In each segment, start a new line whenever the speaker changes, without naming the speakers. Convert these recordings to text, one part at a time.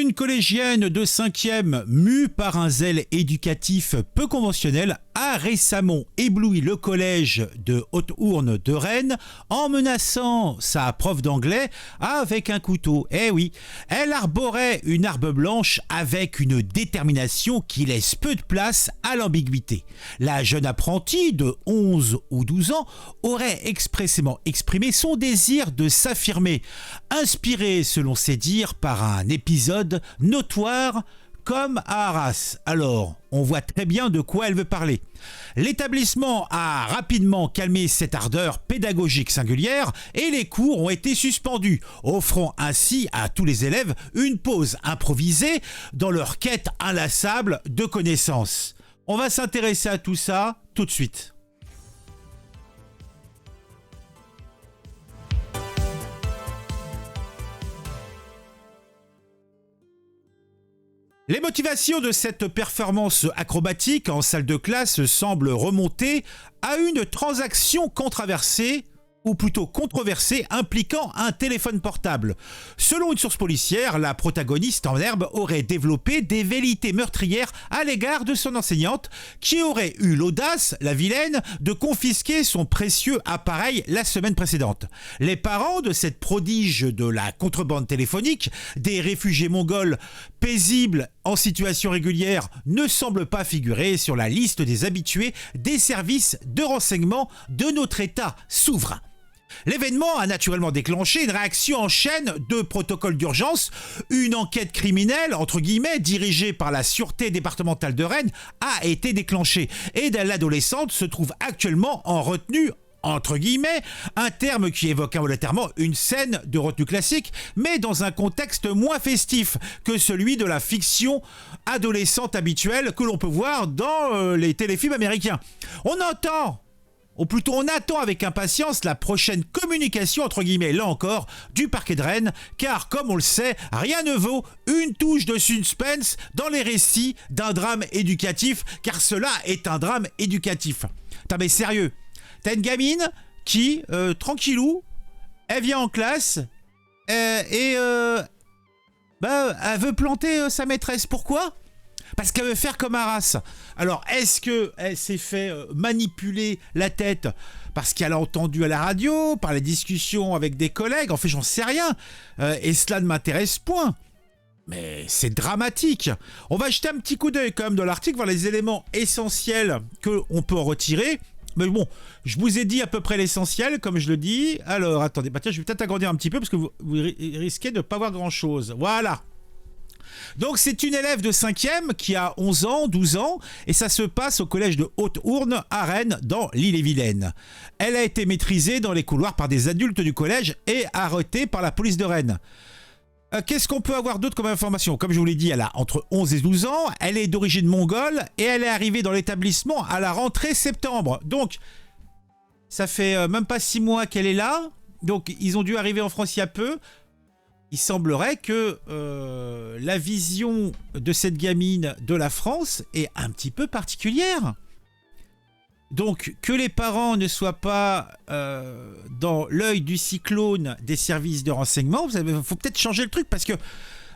Une collégienne de 5e, mue par un zèle éducatif peu conventionnel, a récemment ébloui le collège de Haute-Hourne de Rennes en menaçant sa prof d'anglais avec un couteau. Eh oui, elle arborait une arme blanche avec une détermination qui laisse peu de place à l'ambiguïté. La jeune apprentie de 11 ou 12 ans aurait expressément exprimé son désir de s'affirmer, inspiré selon ses dires par un épisode notoire comme à Arras. Alors, on voit très bien de quoi elle veut parler. L'établissement a rapidement calmé cette ardeur pédagogique singulière et les cours ont été suspendus, offrant ainsi à tous les élèves une pause improvisée dans leur quête inlassable de connaissances. On va s'intéresser à tout ça tout de suite. Les motivations de cette performance acrobatique en salle de classe semblent remonter à une transaction controversée, ou plutôt controversée, impliquant un téléphone portable. Selon une source policière, la protagoniste en herbe aurait développé des velléités meurtrières à l'égard de son enseignante, qui aurait eu l'audace, la vilaine, de confisquer son précieux appareil la semaine précédente. Les parents de cette prodige de la contrebande téléphonique, des réfugiés mongols paisibles en situation régulière, ne semblent pas figurer sur la liste des habitués des services de renseignement de notre État souverain. L'événement a naturellement déclenché une réaction en chaîne de protocole d'urgence. Une enquête criminelle, entre guillemets, dirigée par la Sûreté départementale de Rennes, a été déclenchée. Et l'adolescente se trouve actuellement en retenue, entre guillemets, un terme qui évoque involontairement une scène de retenue classique, mais dans un contexte moins festif que celui de la fiction adolescente habituelle que l'on peut voir dans les téléfilms américains. On attend avec impatience la prochaine communication, entre guillemets, là encore, du parquet de Rennes, car, comme on le sait, rien ne vaut une touche de suspense dans les récits d'un drame éducatif, car cela est un drame éducatif. T'as mais sérieux, t'as une gamine qui, tranquillou, elle vient en classe, elle veut planter sa maîtresse. Pourquoi ? Parce qu'elle veut faire comme Arras. Alors, est-ce qu'elle s'est fait manipuler la tête parce qu'elle a entendu à la radio, par les discussions avec des collègues ? En fait, j'en sais rien. Et cela ne m'intéresse point. Mais c'est dramatique. On va jeter un petit coup d'œil quand même dans l'article, voir les éléments essentiels qu'on peut en retirer. Mais bon, je vous ai dit à peu près l'essentiel, comme je le dis. Alors, attendez, tiens, je vais peut-être agrandir un petit peu parce que vous risquez de ne pas voir grand-chose. Voilà. Donc c'est une élève de 5e qui a 11 ans, 12 ans, et ça se passe au collège de Haute-Hourne à Rennes, dans l'Ille-et-Vilaine. Elle a été maîtrisée dans les couloirs par des adultes du collège et arrêtée par la police de Rennes. Qu'est-ce qu'on peut avoir d'autre comme information ? Comme je vous l'ai dit, elle a entre 11 et 12 ans, elle est d'origine mongole et elle est arrivée dans l'établissement à la rentrée septembre. Donc, ça fait même pas 6 mois qu'elle est là, donc ils ont dû arriver en France il y a peu. Il semblerait que la vision de cette gamine de la France est un petit peu particulière. Donc, que les parents ne soient pas dans l'œil du cyclone des services de renseignement, il faut peut-être changer le truc parce que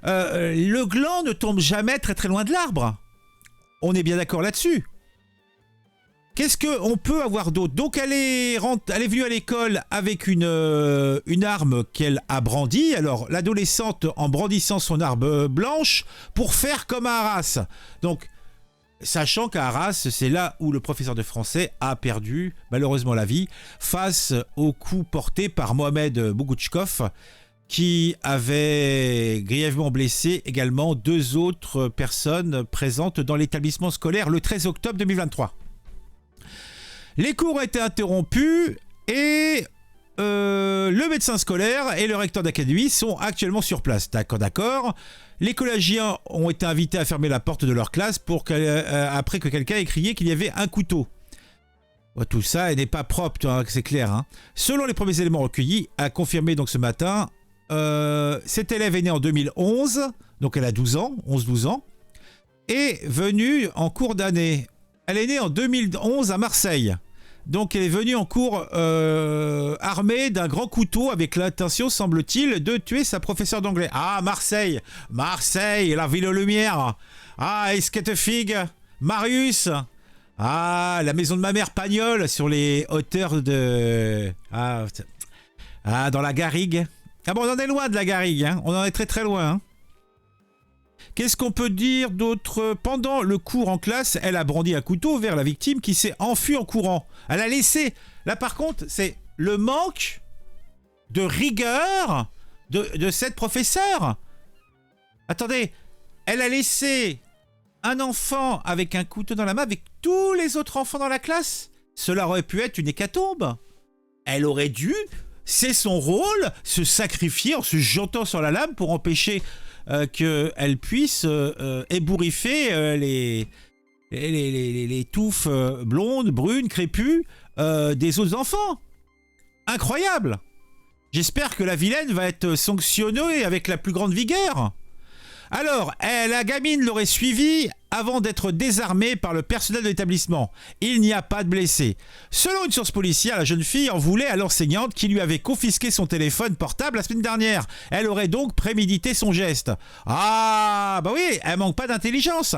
le gland ne tombe jamais très très loin de l'arbre. On est bien d'accord là-dessus. Qu'est-ce qu'on peut avoir d'autre ? Donc elle est venue à l'école avec une arme qu'elle a brandie. Alors l'adolescente en brandissant son arme blanche pour faire comme à Arras. Donc sachant qu'à Arras, c'est là où le professeur de français a perdu malheureusement la vie face au coup porté par Mohamed Bougouchkov qui avait grièvement blessé également 2 autres personnes présentes dans l'établissement scolaire le 13 octobre 2023. Les cours ont été interrompus et le médecin scolaire et le recteur d'académie sont actuellement sur place. D'accord. Les collégiens ont été invités à fermer la porte de leur classe après que quelqu'un ait crié qu'il y avait un couteau. Tout ça n'est pas propre, c'est clair. Selon les premiers éléments recueillis, a confirmé donc ce matin, cette élève est née en 2011, donc elle a 12 ans, 11-12 ans, et venue en cours d'année. Elle est née en 2011 à Marseille. Donc elle est venue en cours armée d'un grand couteau avec l'intention, semble-t-il, de tuer sa professeure d'anglais. Ah, Marseille, Marseille, la ville aux lumières. Ah, Esquette-Figue, Marius. Ah, la maison de ma mère, Pagnol, sur les hauteurs de... dans la Garrigue. Ah bon, on en est loin de la Garrigue, hein. On en est très très loin, hein. Qu'est-ce qu'on peut dire d'autre? Pendant le cours en classe, elle a brandi un couteau vers la victime qui s'est enfuie en courant. Elle a laissé... Là par contre, c'est le manque de rigueur de cette professeure. Attendez, elle a laissé un enfant avec un couteau dans la main avec tous les autres enfants dans la classe. Cela aurait pu être une hécatombe. Elle aurait dû, c'est son rôle, se sacrifier en se jetant sur la lame pour empêcher... qu'elle puisse ébouriffer les touffes blondes, brunes, crépues des autres enfants. Incroyable. J'espère que la vilaine va être sanctionnée avec la plus grande vigueur. Alors, la gamine l'aurait suivie avant d'être désarmée par le personnel de l'établissement. Il n'y a pas de blessés. Selon une source policière, la jeune fille en voulait à l'enseignante qui lui avait confisqué son téléphone portable la semaine dernière. Elle aurait donc prémédité son geste. Ah, bah oui, elle manque pas d'intelligence.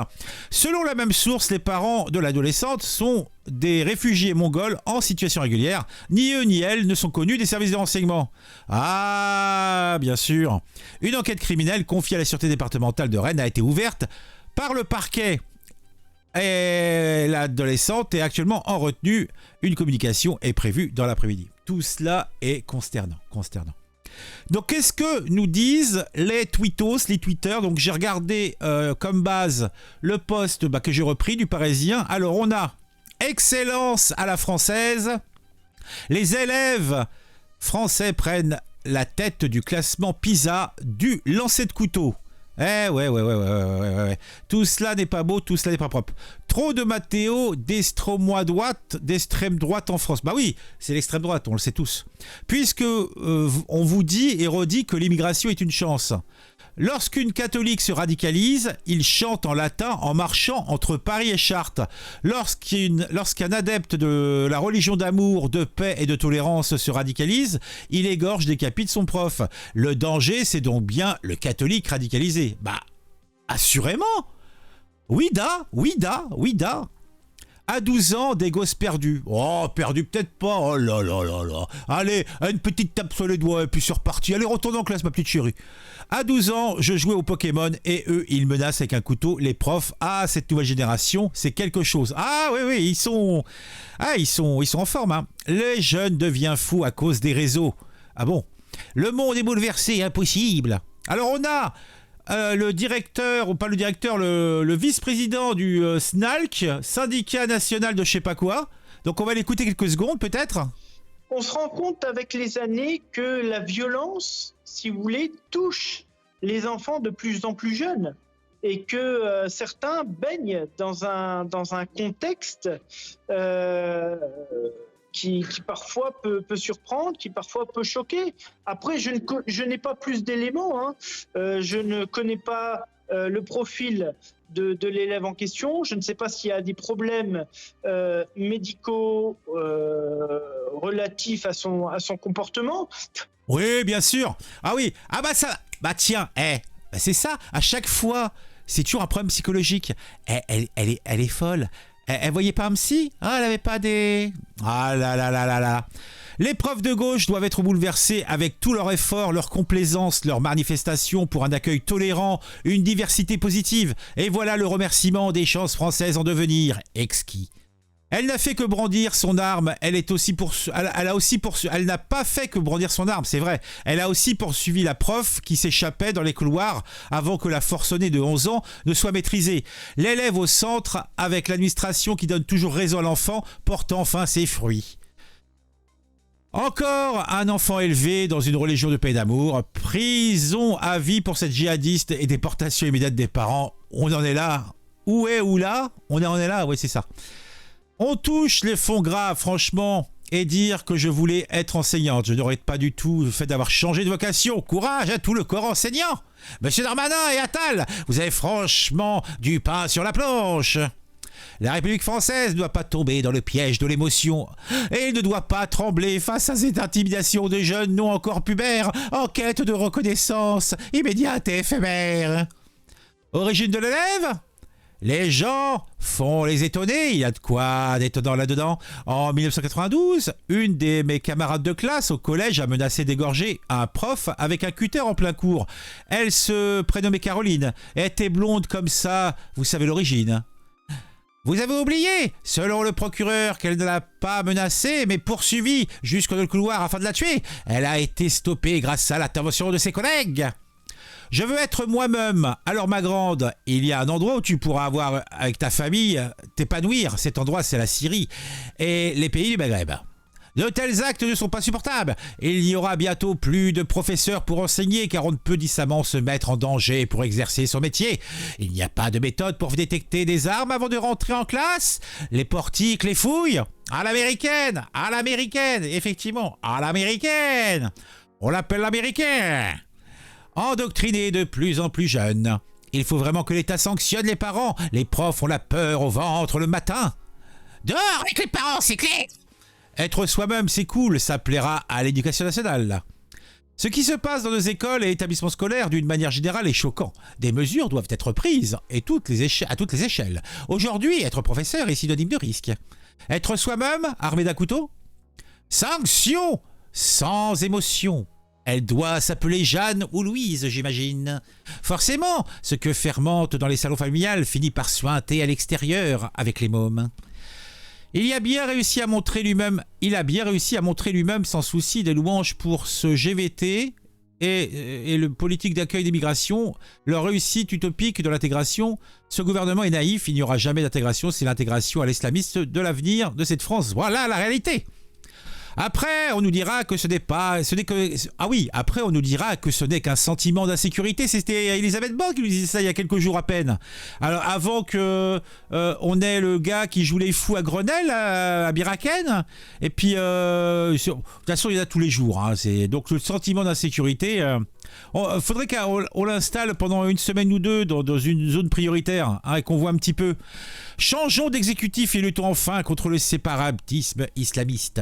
Selon la même source, les parents de l'adolescente sont des réfugiés mongols en situation régulière. Ni eux ni elle ne sont connus des services de renseignement. Ah, bien sûr. Une enquête criminelle confiée à la sûreté départementale de Rennes a été ouverte par le parquet. Et l'adolescente est actuellement en retenue. Une communication est prévue dans l'après-midi. Tout cela est consternant. Donc, qu'est-ce que nous disent les tweetos, les tweeters? Donc, j'ai regardé comme base le post que j'ai repris du Parisien. Alors, on a excellence à la française. Les élèves français prennent la tête du classement PISA du lancer de couteau. Ouais. Tout cela n'est pas beau, tout cela n'est pas propre. Trop de Matteo d'extrême droite en France. Bah oui, c'est l'extrême droite, on le sait tous. Puisque on vous dit et redit que l'immigration est une chance. Lorsqu'une catholique se radicalise, il chante en latin en marchant entre Paris et Chartres. Lorsqu'un adepte de la religion d'amour, de paix et de tolérance se radicalise, il égorge, décapite son prof. Le danger, c'est donc bien le catholique radicalisé. Bah, assurément. Oui da. À 12 ans, des gosses perdus. Oh, perdus peut-être pas. Oh là là là là. Allez, une petite tape sur les doigts et puis c'est reparti. Allez, retourne en classe, ma petite chérie. À 12 ans, je jouais au Pokémon et eux, ils menacent avec un couteau les profs. Ah, cette nouvelle génération, c'est quelque chose. Ah oui, ils sont en forme, hein. Les jeunes deviennent fous à cause des réseaux. Ah bon? Le monde est bouleversé, impossible. Alors on a... le directeur, ou pas le directeur, le vice-président du SNALC, syndicat national de je sais pas quoi. Donc on va l'écouter quelques secondes peut-être.
On se rend compte avec les années que la violence, si vous voulez, touche les enfants de plus en plus jeunes et que certains baignent dans un contexte qui parfois peut surprendre, qui parfois peut choquer. Après, je n'ai pas plus d'éléments, hein. Je ne connais pas le profil de l'élève en question. Je ne sais pas s'il y a des problèmes médicaux relatifs à son comportement.
Oui, bien sûr. Ah oui. Ah bah ça. Bah tiens, c'est ça. À chaque fois, c'est toujours un problème psychologique. Elle est folle. Elle voyait pas un psy? Ah, elle avait pas des... Ah là là là là là. Les profs de gauche doivent être bouleversés avec tout leur effort, leur complaisance, leur manifestation pour un accueil tolérant, une diversité positive. Et voilà le remerciement des chances françaises en devenir exquis. Elle n'a fait que brandir son arme, elle n'a pas fait que brandir son arme, c'est vrai. Elle a aussi poursuivi la prof qui s'échappait dans les couloirs avant que la forcenée de 11 ans ne soit maîtrisée. L'élève au centre, avec l'administration qui donne toujours raison à l'enfant, porte enfin ses fruits. Encore un enfant élevé dans une religion de paix et d'amour. Prison à vie pour cette djihadiste et déportation immédiate des parents. On en est là. Où là? On en est là, oui c'est ça. On touche les fonds graves, franchement, et dire que je voulais être enseignante. Je n'aurais pas du tout le fait d'avoir changé de vocation. Courage à tout le corps enseignant. Monsieur Darmanin et Attal, vous avez franchement du pain sur la planche. La République française ne doit pas tomber dans le piège de l'émotion et ne doit pas trembler face à cette intimidation de jeunes non encore pubères en quête de reconnaissance immédiate et éphémère. Origine de l'élève ? Les gens font les étonnés, il y a de quoi d'étonnant là-dedans. En 1992, une de mes camarades de classe au collège a menacé d'égorger un prof avec un cutter en plein cours. Elle se prénommait Caroline, était blonde comme ça, vous savez l'origine. Vous avez oublié, selon le procureur, qu'elle ne l'a pas menacée, mais poursuivie jusque dans le couloir afin de la tuer. Elle a été stoppée grâce à l'intervention de ses collègues. Je veux être moi-même. Alors ma grande, il y a un endroit où tu pourras avoir avec ta famille t'épanouir. Cet endroit, c'est la Syrie et les pays du Maghreb. De tels actes ne sont pas supportables. Il y aura bientôt plus de professeurs pour enseigner car on ne peut décemment se mettre en danger pour exercer son métier. Il n'y a pas de méthode pour détecter des armes avant de rentrer en classe. Les portiques, les fouilles. À l'américaine, effectivement, à l'américaine. On l'appelle l'américain. Endoctriner de plus en plus jeunes. Il faut vraiment que l'État sanctionne les parents. Les profs ont la peur au ventre le matin. Dehors avec les parents, c'est clair. Être soi-même, c'est cool, ça plaira à l'éducation nationale. Ce qui se passe dans nos écoles et établissements scolaires, d'une manière générale, est choquant. Des mesures doivent être prises à toutes les échelles. Aujourd'hui, être professeur est synonyme de risque. Être soi-même, armé d'un couteau ? Sanction sans émotion. Elle doit s'appeler Jeanne ou Louise, j'imagine. Forcément, ce que fermente dans les salons familiales finit par suinter à l'extérieur avec les mômes. Il a bien réussi à montrer lui-même sans souci des louanges pour ce GVT et le politique d'accueil des migrations, leur réussite utopique de l'intégration. Ce gouvernement est naïf, il n'y aura jamais d'intégration, c'est l'intégration à l'islamiste de l'avenir de cette France. Voilà la réalité. Après, on nous dira que ce n'est qu'un sentiment d'insécurité. C'était Elisabeth Borne qui nous disait ça il y a quelques jours à peine. Alors, avant que on ait le gars qui joue les fous à Grenelle, à Biraken, et puis, de toute façon, il y en a tous les jours. Hein, donc, le sentiment d'insécurité, faudrait qu'on l'installe pendant une semaine ou deux dans une zone prioritaire, hein, et qu'on voit un petit peu. Changeons d'exécutif et luttons enfin contre le séparatisme islamiste.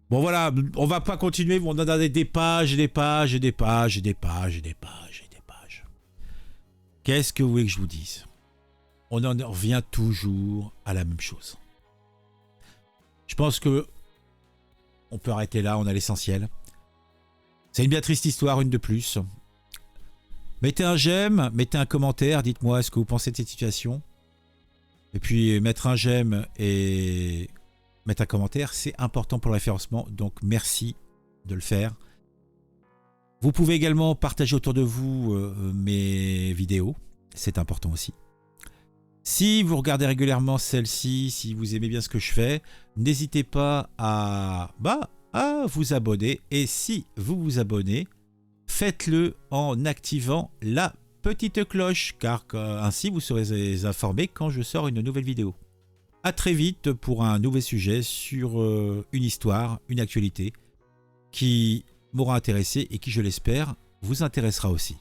Bon voilà, on va pas continuer, on en a des pages et des pages et des pages et des pages et des pages et des pages. Qu'est-ce que vous voulez que je vous dise ? On en revient toujours à la même chose. Je pense que on peut arrêter là, on a l'essentiel. C'est une bien triste histoire, une de plus. Mettez un j'aime, mettez un commentaire, dites-moi ce que vous pensez de cette situation. Et puis mettre un j'aime et mettre un commentaire, c'est important pour le référencement, donc merci de le faire. Vous pouvez également partager autour de vous mes vidéos, c'est important aussi. Si vous regardez régulièrement celle-ci, si vous aimez bien ce que je fais, n'hésitez pas à vous abonner. Et si vous vous abonnez, faites-le en activant la petite cloche, car ainsi vous serez informés quand je sors une nouvelle vidéo. À très vite pour un nouvel sujet sur une histoire, une actualité qui m'aura intéressé et qui, je l'espère, vous intéressera aussi.